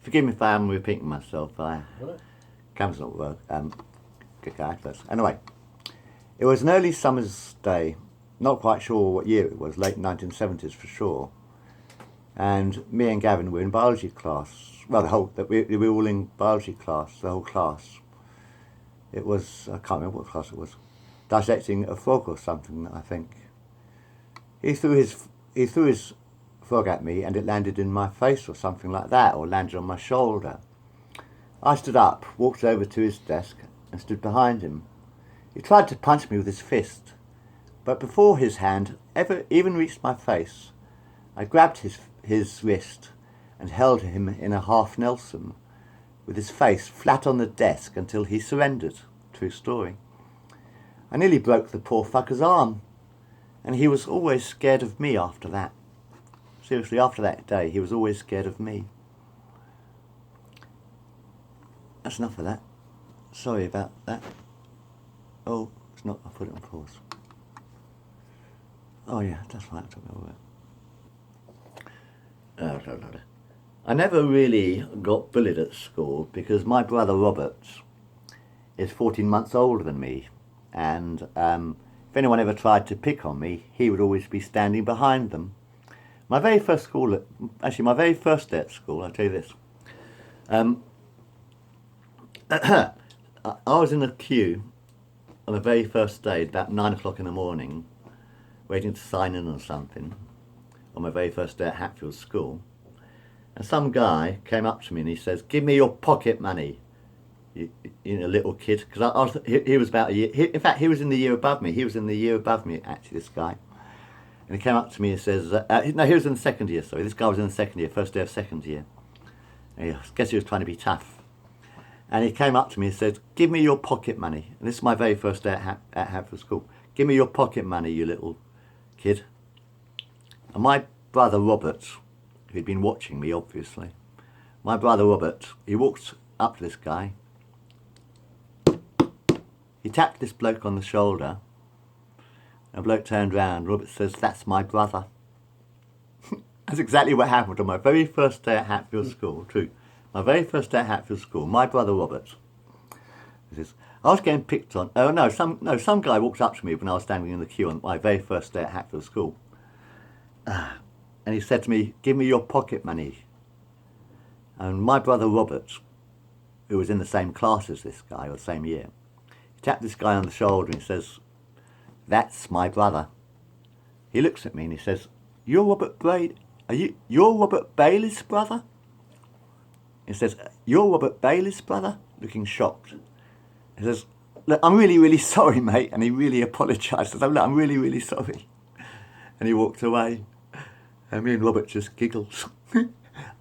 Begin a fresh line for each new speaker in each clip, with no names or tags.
Forgive me if I am repeating myself.
What?
Camera's not work. Good guy first. Anyway, it was an early summer's day. Not quite sure what year it was. Late 1970s for sure. And me and Gavin were in biology class. Well, we were all in biology class. The whole class. It was, I can't remember what class it was. Dissecting a frog or something, I think. He threw his frog at me and it landed in my face or something like that, or landed on my shoulder. I stood up, walked over to his desk and stood behind him. He tried to punch me with his fist, but before his hand even reached my face, I grabbed his wrist and held him in a half Nelson, with his face flat on the desk until he surrendered. True story. I nearly broke the poor fucker's arm, and he was always scared of me after that. Seriously, after that day, he was always scared of me. That's enough of that. Sorry about that. Oh, it's not, I put it on pause. Oh yeah, that's right, I took over it. I never really got bullied at school because my brother Robert is 14 months older than me, and if anyone ever tried to pick on me, he would always be standing behind them. My very first day at school, I'll tell you this. I was in a queue on the very first day, about 9 o'clock in the morning, waiting to sign in on something, on my very first day at Hatfield School. And some guy came up to me and he says, "Give me your pocket money." You know, little kid, because he was about a year. In fact, he was in the year above me. He was in the year above me, actually, this guy. And he came up to me and says, no, he was in the second year, sorry. This guy was in the second year, first day of second year. And I guess he was trying to be tough. And he came up to me and said, "Give me your pocket money." And this is my very first day at Hatfield School. "Give me your pocket money, you little kid." And my brother Robert, who'd been watching me, obviously, my brother Robert, he walked up to this guy. He tapped this bloke on the shoulder. And the bloke turned round. Robert says, "That's my brother." That's exactly what happened on my very first day at Hatfield School. True. My very first day at Hatfield School, my brother Robert. He says, I was getting picked on. Oh no, some guy walked up to me when I was standing in the queue on my very first day at Hatfield School. And he said to me, "Give me your pocket money." And my brother Robert, who was in the same class as this guy, or the same year, he tapped this guy on the shoulder and he says, "That's my brother." He looks at me and he says, "You're Robert you're Robert Bailey's brother?" He says, "You're Robert Bailey's brother?" Looking shocked. He says, "Look, I'm really, really sorry, mate." And he really apologised. He says, "Look, I'm really, really sorry." And he walked away. And me and Robert just giggled.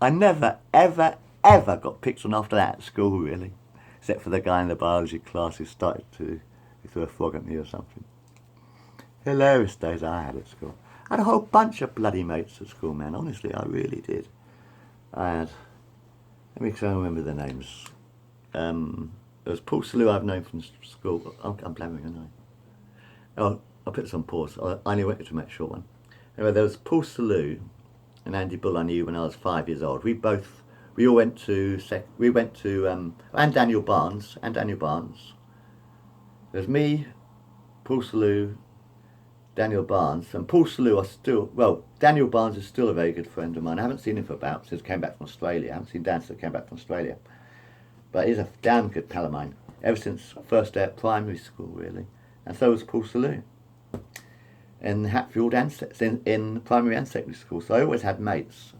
I never, ever, ever got picked on after that at school, really. Except for the guy in the biology class who started to throw a frog at me or something. Hilarious days I had at school. I had a whole bunch of bloody mates at school, man. Honestly, I really did. I had... Let me try and remember the names. There was Paul Salou I've known from school. I'm blabbering, aren't I? Oh, I'll put this on pause. I only wanted to make a short one. Anyway, there was Paul Salou and Andy Bull I knew when I was 5 years old. We all went to, and Daniel Barnes. There's me, Paul Salou, Daniel Barnes, and Paul Salou Daniel Barnes is still a very good friend of mine. I haven't seen him since he came back from Australia. I haven't seen Dan since he came back from Australia. But he's a damn good pal of mine, ever since first day at primary school, really. And so was Paul Salou. In Hatfield in primary and secondary school. So I always had mates.